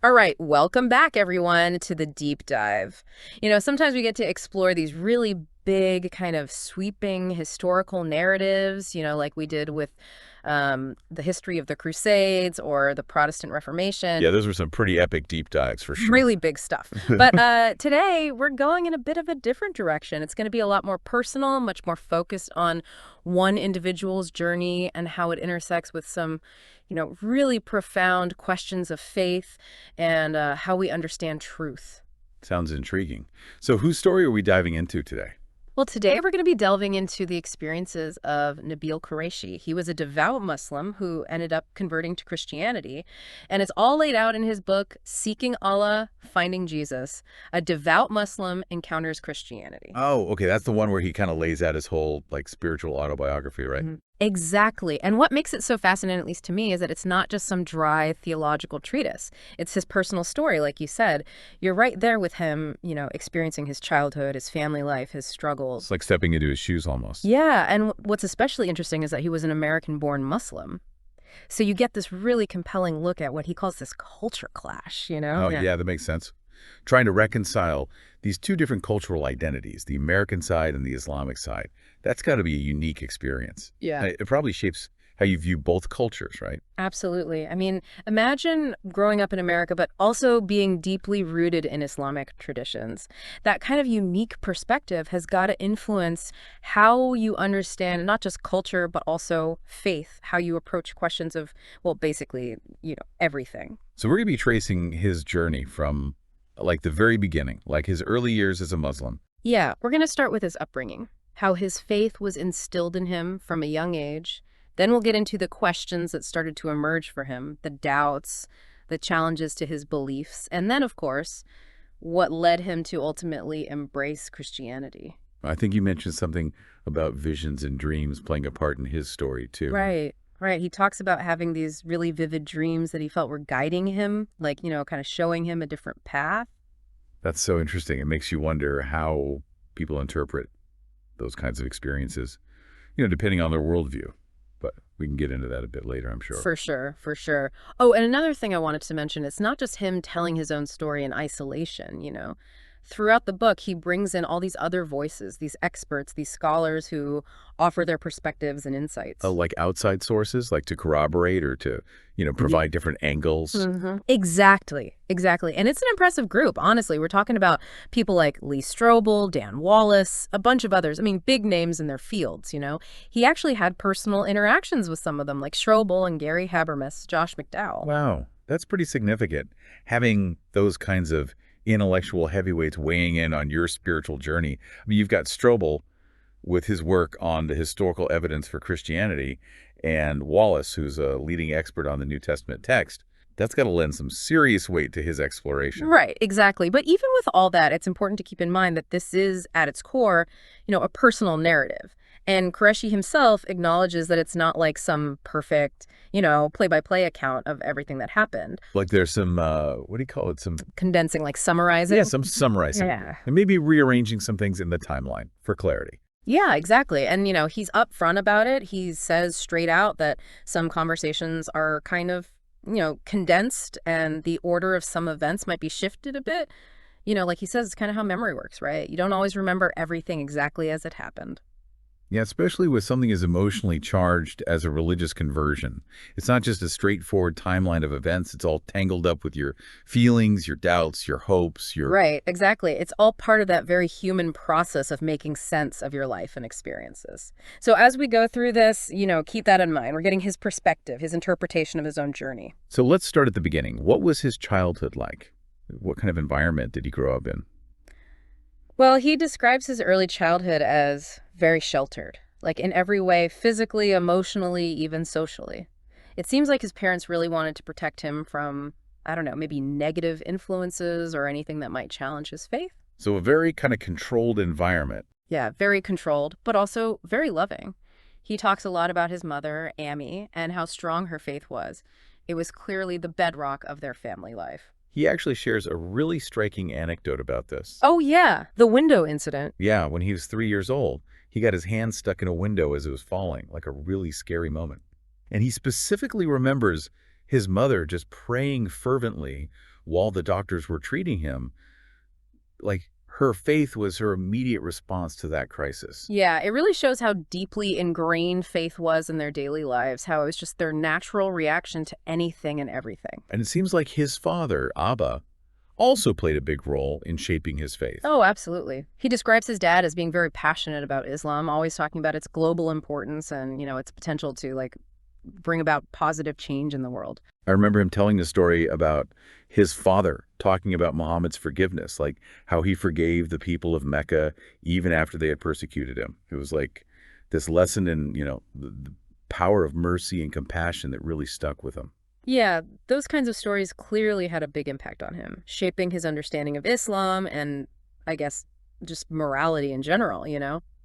All right, welcome back, everyone, to the deep dive. Sometimes we get to explore these really big, kind of sweeping historical narratives, like we did with the history of the Crusades or the Protestant Reformation. Yeah, those were some pretty epic deep dives for sure. Really big stuff. But today, we're going in a bit of a different direction. It's going to be a lot more personal, much more focused on one individual's journey and how it intersects with some, really profound questions of faith and how we understand truth. Sounds intriguing. So whose story are we diving into today? Well, today we're going to be delving into the experiences of Nabeel Qureshi. He was a devout Muslim who ended up converting to Christianity, and it's all laid out in his book, Seeking Allah, Finding Jesus. A devout Muslim encounters Christianity. Oh, okay, that's the one where he kind of lays out his whole spiritual autobiography, right? Exactly. And what makes it so fascinating, at least to me, is that it's not just some dry theological treatise. It's his personal story, like you said. You're right there with him, experiencing his childhood, his family life, his struggles. It's like stepping into his shoes almost. Yeah, and what's especially interesting is that he was an American-born Muslim. So you get this really compelling look at what he calls this culture clash. Oh, yeah, that makes sense. Trying to reconcile these two different cultural identities, the American side and the Islamic side, that's got to be a unique experience. Yeah. It probably shapes how you view both cultures, right? Absolutely. I mean, imagine growing up in America, but also being deeply rooted in Islamic traditions. That kind of unique perspective has got to influence how you understand not just culture, but also faith, how you approach questions of, well, basically, everything. So we're going to be tracing his journey from the very beginning, like his early years as a Muslim. Yeah, we're going to start with his upbringing, how his faith was instilled in him from a young age. Then we'll get into the questions that started to emerge for him, the doubts, the challenges to his beliefs, and then, of course, what led him to ultimately embrace Christianity. I think you mentioned something about visions and dreams playing a part in his story, too. Right, right. He talks about having these really vivid dreams that he felt were guiding him, kind of showing him a different path. That's so interesting. It makes you wonder how people interpret those kinds of experiences, depending on their worldview. But we can get into that a bit later, I'm sure. For sure, for sure. Oh, and another thing I wanted to mention, it's not just him telling his own story in isolation. Throughout the book, he brings in all these other voices, these experts, these scholars who offer their perspectives and insights. Oh, like outside sources, like to corroborate or to, provide different angles. Exactly, exactly. And it's an impressive group, honestly. We're talking about people like Lee Strobel, Dan Wallace, a bunch of others. I mean, big names in their fields. He actually had personal interactions with some of them, like Strobel and Gary Habermas, Josh McDowell. Wow, that's pretty significant. Having those kinds of intellectual heavyweights weighing in on your spiritual journey. I mean, you've got Strobel with his work on the historical evidence for Christianity, and Wallace, who's a leading expert on the New Testament text. That's got to lend some serious weight to his exploration. Right, exactly. But even with all that, it's important to keep in mind that this is, at its core, a personal narrative. And Qureshi himself acknowledges that it's not like some perfect, play-by-play account of everything that happened. Like there's some, what do you call it? Some condensing, like summarizing. Yeah, some summarizing. Yeah. And maybe rearranging some things in the timeline for clarity. Yeah, exactly. And, he's upfront about it. He says straight out that some conversations are kind of, condensed and the order of some events might be shifted a bit. Like he says, it's kind of how memory works, right? You don't always remember everything exactly as it happened. Yeah, especially with something as emotionally charged as a religious conversion. It's not just a straightforward timeline of events. It's all tangled up with your feelings, your doubts, your hopes, your... Right, exactly. It's all part of that very human process of making sense of your life and experiences. So as we go through this, keep that in mind. We're getting his perspective, his interpretation of his own journey. So let's start at the beginning. What was his childhood like? What kind of environment did he grow up in? Well, he describes his early childhood as very sheltered, like in every way, physically, emotionally, even socially. It seems like his parents really wanted to protect him from, I don't know, maybe negative influences or anything that might challenge his faith. So a very kind of controlled environment. Yeah, very controlled, but also very loving. He talks a lot about his mother, Amy, and how strong her faith was. It was clearly the bedrock of their family life. He actually shares a really striking anecdote about this. Oh, yeah, the window incident. Yeah, when he was 3 years old, he got his hand stuck in a window as it was falling, like a really scary moment. And he specifically remembers his mother just praying fervently while the doctors were treating him, like her faith was her immediate response to that crisis. Yeah, it really shows how deeply ingrained faith was in their daily lives, how it was just their natural reaction to anything and everything. And it seems like his father, Abba, also played a big role in shaping his faith. Oh, absolutely. He describes his dad as being very passionate about Islam, always talking about its global importance and, its potential to, bring about positive change in the world. I remember him telling the story about his father talking about Muhammad's forgiveness, like how he forgave the people of Mecca even after they had persecuted him. It was like this lesson in, the power of mercy and compassion that really stuck with him. Yeah, those kinds of stories clearly had a big impact on him, shaping his understanding of Islam and, I guess, just morality in general.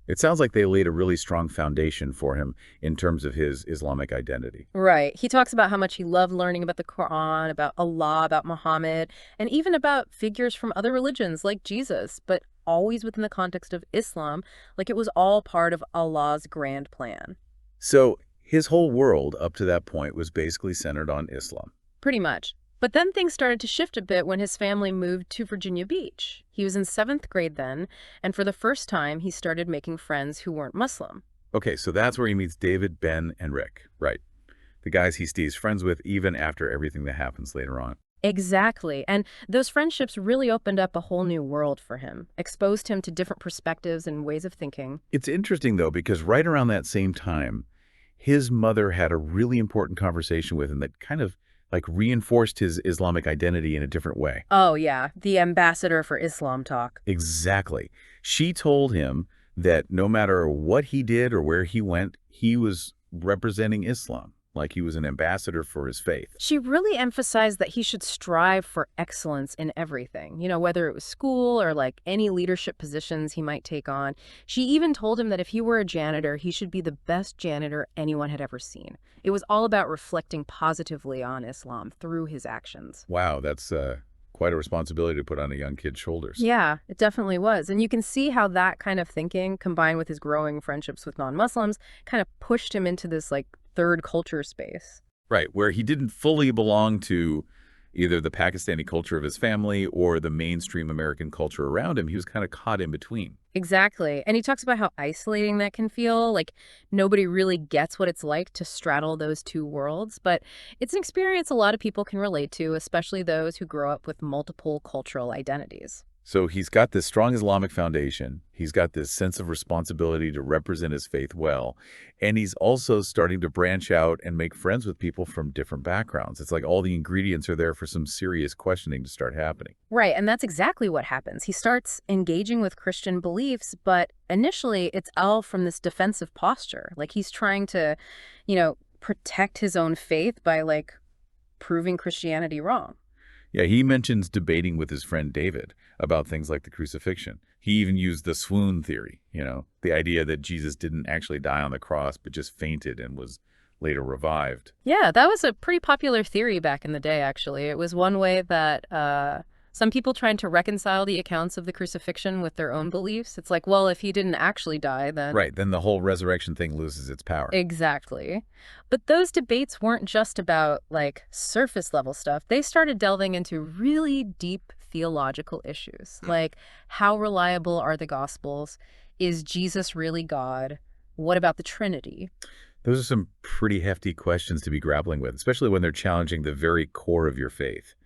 It sounds like they laid a really strong foundation for him in terms of his Islamic identity. Right. He talks about how much he loved learning about the Quran, about Allah, about Muhammad, and even about figures from other religions like Jesus, but always within the context of Islam, like it was all part of Allah's grand plan. So his whole world up to that point was basically centered on Islam. Pretty much. But then things started to shift a bit when his family moved to Virginia Beach. He was in 7th grade then, and for the first time, he started making friends who weren't Muslim. Okay, so that's where he meets David, Ben, and Rick, right? The guys he stays friends with even after everything that happens later on. Exactly. And those friendships really opened up a whole new world for him, exposed him to different perspectives and ways of thinking. It's interesting, though, because right around that same time, his mother had a really important conversation with him that kind of reinforced his Islamic identity in a different way. Oh, yeah, the ambassador for Islam talk. Exactly. She told him that no matter what he did or where he went, he was representing Islam, like he was an ambassador for his faith. She really emphasized that he should strive for excellence in everything, whether it was school or any leadership positions he might take on. She even told him that if he were a janitor, he should be the best janitor anyone had ever seen. It was all about reflecting positively on Islam through his actions. Wow, that's quite a responsibility to put on a young kid's shoulders. Yeah, it definitely was. And you can see how that kind of thinking, combined with his growing friendships with non-Muslims, kind of pushed him into this third culture space. Right, where he didn't fully belong to either the Pakistani culture of his family or the mainstream American culture around him. He was kind of caught in between. Exactly. And he talks about how isolating that can feel, like nobody really gets what it's like to straddle those two worlds. But it's an experience a lot of people can relate to, especially those who grow up with multiple cultural identities. So he's got this strong Islamic foundation. He's got this sense of responsibility to represent his faith well. And he's also starting to branch out and make friends with people from different backgrounds. It's like all the ingredients are there for some serious questioning to start happening. Right, and that's exactly what happens. He starts engaging with Christian beliefs, but initially it's all from this defensive posture. Like he's trying to, protect his own faith by proving Christianity wrong. Yeah, he mentions debating with his friend David about things like the crucifixion. He even used the swoon theory, the idea that Jesus didn't actually die on the cross, but just fainted and was later revived. Yeah, that was a pretty popular theory back in the day, actually. It was one way that some people tried to reconcile the accounts of the crucifixion with their own beliefs. It's like, well, if he didn't actually die, then... Right, then the whole resurrection thing loses its power. Exactly. But those debates weren't just about, surface level stuff. They started delving into really deep theological issues, like how reliable are the Gospels? Is Jesus really God? What about the Trinity? Those are some pretty hefty questions to be grappling with, especially when they're challenging the very core of your faith.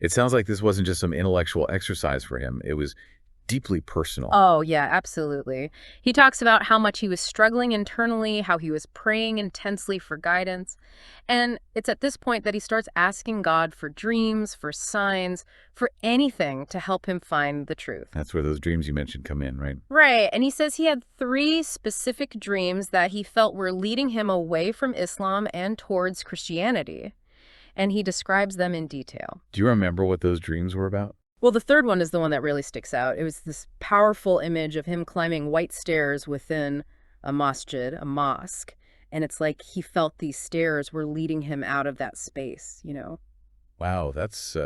It sounds like this wasn't just some intellectual exercise for him. It was deeply personal. Oh, yeah, absolutely. He talks about how much he was struggling internally, how he was praying intensely for guidance. And it's at this point that he starts asking God for dreams, for signs, for anything to help him find the truth. That's where those dreams you mentioned come in, right? Right. And he says he had 3 specific dreams that he felt were leading him away from Islam and towards Christianity. And he describes them in detail. Do you remember what those dreams were about? Well, the third one is the one that really sticks out. It was this powerful image of him climbing white stairs within a masjid, a mosque. And it's like he felt these stairs were leading him out of that space, Wow, that's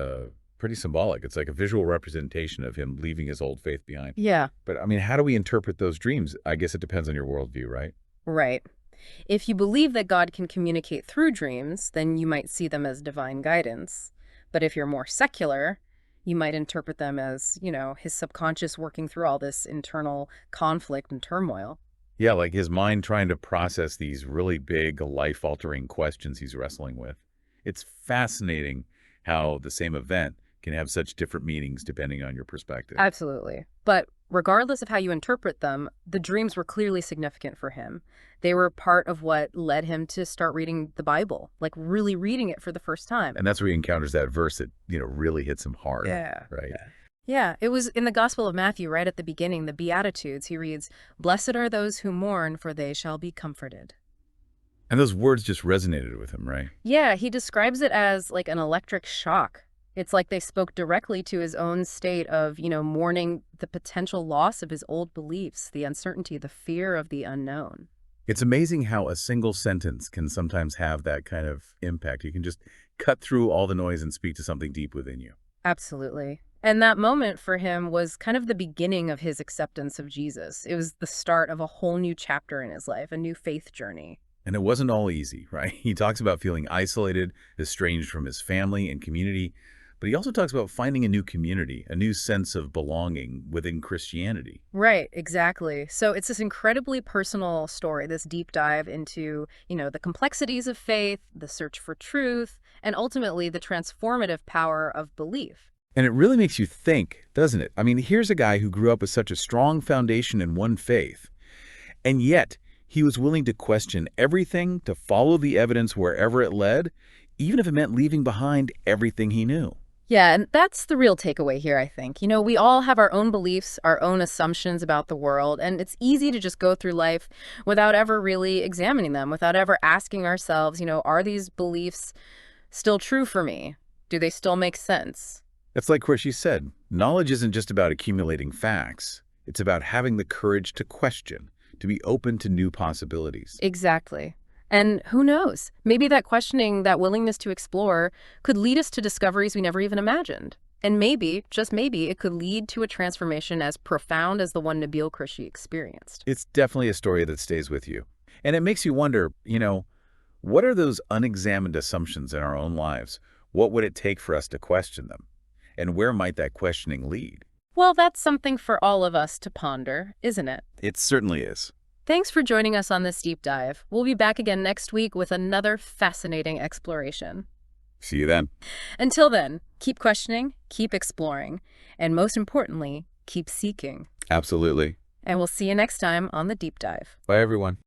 pretty symbolic. It's like a visual representation of him leaving his old faith behind. Yeah. But, I mean, how do we interpret those dreams? I guess it depends on your worldview, right? Right. If you believe that God can communicate through dreams, then you might see them as divine guidance. But if you're more secular, you might interpret them as, his subconscious working through all this internal conflict and turmoil. Yeah, like his mind trying to process these really big, life-altering questions he's wrestling with. It's fascinating how the same event can have such different meanings depending on your perspective. Absolutely. But regardless of how you interpret them, the dreams were clearly significant for him. They were part of what led him to start reading the Bible, like really reading it for the first time. And that's where he encounters that verse that, really hits him hard. Yeah. Right? Yeah. Yeah, it was in the Gospel of Matthew, right at the beginning, the Beatitudes. He reads, "Blessed are those who mourn, for they shall be comforted." And those words just resonated with him, right? Yeah, he describes it as like an electric shock. It's like they spoke directly to his own state of, mourning the potential loss of his old beliefs, the uncertainty, the fear of the unknown. It's amazing how a single sentence can sometimes have that kind of impact. You can just cut through all the noise and speak to something deep within you. Absolutely. And that moment for him was kind of the beginning of his acceptance of Jesus. It was the start of a whole new chapter in his life, a new faith journey. And it wasn't all easy, right? He talks about feeling isolated, estranged from his family and community, but he also talks about finding a new community, a new sense of belonging within Christianity. Right, exactly. So it's this incredibly personal story, this deep dive into, the complexities of faith, the search for truth, and ultimately the transformative power of belief. And it really makes you think, doesn't it? I mean, here's a guy who grew up with such a strong foundation in one faith, and yet he was willing to question everything, to follow the evidence wherever it led, even if it meant leaving behind everything he knew. Yeah, and that's the real takeaway here, I think. We all have our own beliefs, our own assumptions about the world, and it's easy to just go through life without ever really examining them, without ever asking ourselves, are these beliefs still true for me? Do they still make sense? It's like Qureshi said, knowledge isn't just about accumulating facts. It's about having the courage to question, to be open to new possibilities. Exactly. And who knows? Maybe that questioning, that willingness to explore, could lead us to discoveries we never even imagined. And maybe, just maybe, it could lead to a transformation as profound as the one Nabeel Qureshi experienced. It's definitely a story that stays with you. And it makes you wonder, what are those unexamined assumptions in our own lives? What would it take for us to question them? And where might that questioning lead? Well, that's something for all of us to ponder, isn't it? It certainly is. Thanks for joining us on this deep dive. We'll be back again next week with another fascinating exploration. See you then. Until then, keep questioning, keep exploring, and most importantly, keep seeking. Absolutely. And we'll see you next time on The Deep Dive. Bye, everyone.